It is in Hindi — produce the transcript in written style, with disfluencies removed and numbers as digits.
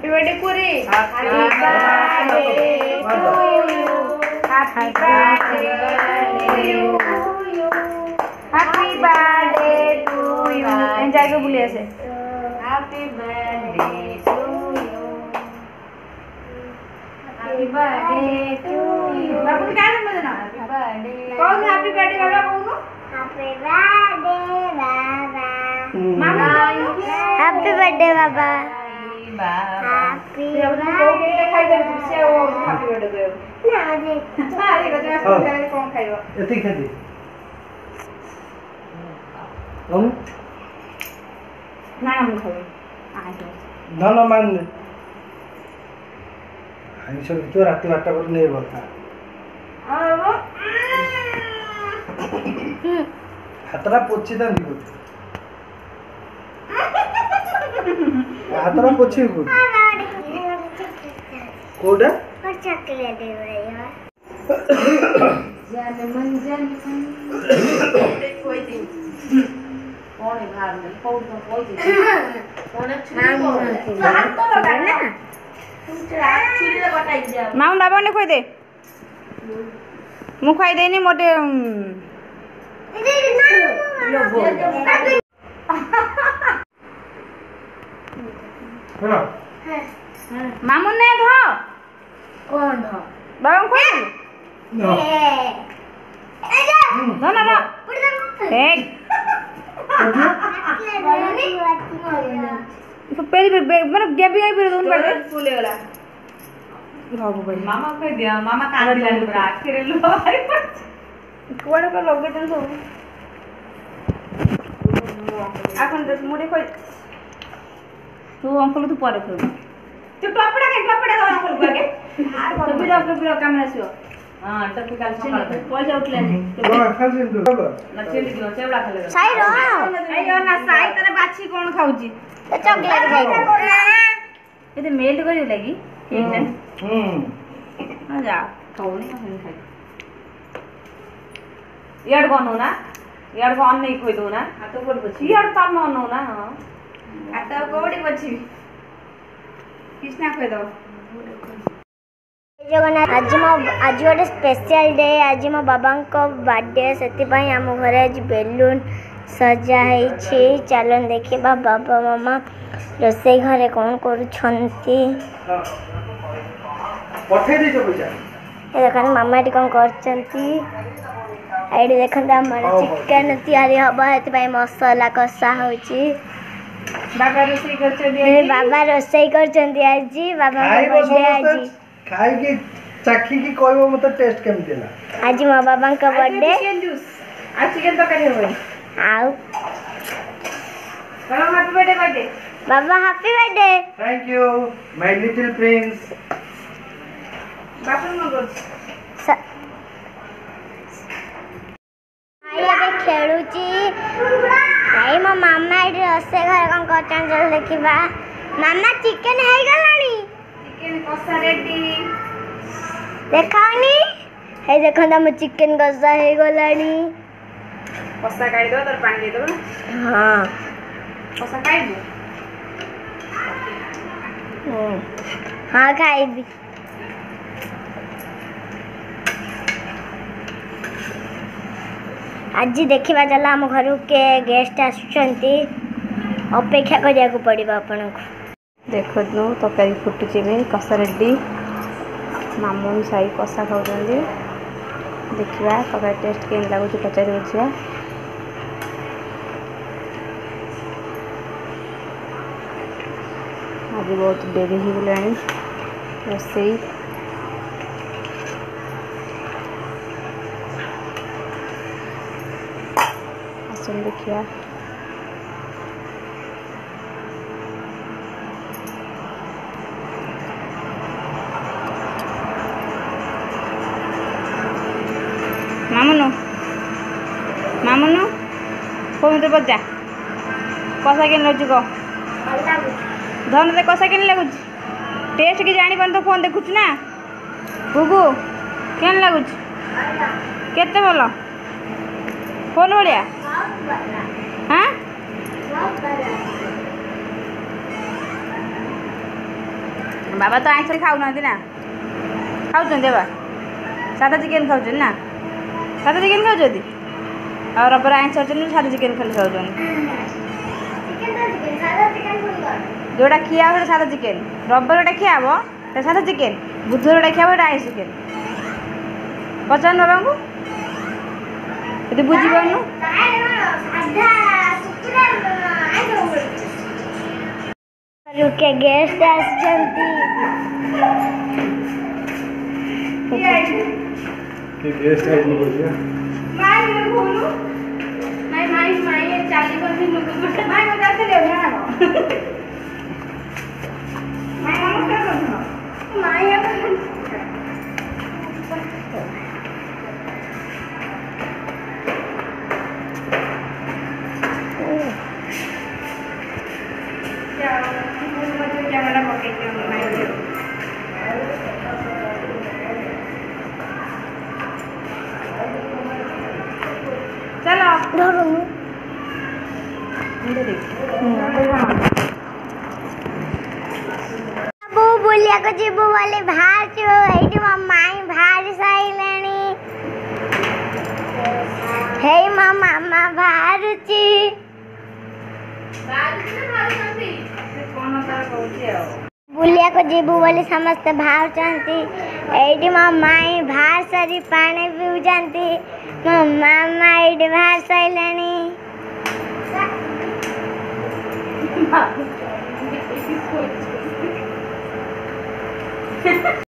हैप्पी बर्थडे कुरी happy birthday to you happy birthday to you happy birthday to you enjoy के बोलिए से happy birthday to you happy birthday to you बाबू क्या नाम देना हैप्पी बर्थडे कौन हैप्पी बर्थडे बाबा कौन हैप्पी बर्थडे बाबा मामा हैप्पी बर्थडे बाबा हैप्पी बर्थडे खाइ दे से ओ हैप्पी बर्थडे ना दे अरे गजब करे कौन खाइबो एती खेती हम ना हम खाइबो ना ना मान आई सब तो रात 12टा पर नहीं बोलता हातरा पोछि दा निको हातरा पोछि को कोडा और चॉकलेट दे रही है जाने मन कोई दिन कौन है बाहर में कौन कोई दिन कौन छुरी को हाथ तो लगा ना छुरी ले बटाई जा मां बाबा ने खोई दे मु खाई देनी मोटे मामू ने धो कौन धो बाबा को ना धो ना एक तो पेरी मतलब गेबी आई पेरी दोन बैठे फूले वाला भागो भाई मामा कह दिया मामा कान दिलाने पर आखिर लो भाई कोड़ को लगे जन सब এখন দেখ মুড়ে কই তো অঙ্কল তো পরে কইব তো টপড়া দাও অঙ্কল আগে আর বড় বিরো ক্যামেরা আসিও हां टपी काल सकाळ पॉइंट उठले खासिन तो ना चेली दियो चेवड़ा खाले साई रो आयो ना साई तने बाछी कोन खाउची चॉकलेट खाई एते मेल्ट करियो लागी एकटा आ जा खाउनी खाई याड गनो ना याड गन नहीं खोइ दो ना आ तो कोड बची याड ताम नो ना हां आ तो कोडी बची कृष्णा खोइ दो जगन्नाथ आज गोटे स्पेशल डे आज मो बाबा को बर्थडे से आम घर आज बेलून सजा है चलन देखा बाबा मामा रोसे घरे कौन कर देखा मामा ये कौन कर देखते चिकेन तैयारी हम से मसला कषा हो बाबा रोसे कर आज बाबा बर्थडे आज खाई के चाखी की कहबो मते टेस्ट केमते ला आज मो बाबा का बर्थडे चिकन जूस आ चिकन तरकारी होई आउ बाबा हैप्पी बर्थडे बाबा happy birthday thank you my little prince बापन मगो आई अबे खेलुची आई मो मामा एडी रसे घर कोन करचन चल देखिबा मामा चिकन हे गलानी चिकन कषा रेडी देखाओनी हे देखो ना मो चिकन कषा हे गलानी कषा काढी दो तर पानी दे दो हां कषा काढी दो हां खाइबी आज देखा चला आम घर के गेस्ट आसुंती अपेक्षा करिया को पड़िबा आपन को देखो तरकारी फुटुची भी कषा रेडी मामून साई कषा खाऊँ देखा तरकारी टेस्ट के लगुच पचार बुझा आज बहुत डेरी हो गला रोसई आसन देखिया मामुनु कौन तो बजा कषा के लगुच कह धन ते कषा के लगुच टेस्ट की जानी तो फोन देखुच ना गुगु के लगुच केते भल फोन भाया हाँ बाबा तो आइंस खाऊ ना खाऊँ देवा सादा चिकेन खाऊ ना सादा चिकेन खाऊ और रबर आइंस सादा चिकेन खाली खाऊ जोटा खिया हो सादा चिकेन रबर गोटे खिया हम सादा चिकेन बुधवार गोटे खिया गोटे आइंस चिकेन पचार बाबा को ये बुझीपारनु रुके गेस्ट आसचंती के गेस्ट आई नहीं बोलिए माई मैं बोलू माई ये चाली पर भी लोग माई मजा से ले ना माई नमस्कार करो माई कैमरा पकड़ के माई चलो धरो बाबू बुलिया को जीबू वाले बाहर छो एठी माई बाहर साइलेनी हे मामा बाहर छी बुलिया को जीबू वाले समस्त भाव चाहती एठी माई बाहर सारी पानी पीऊ जानती मामा एठी बाहर साइलेनी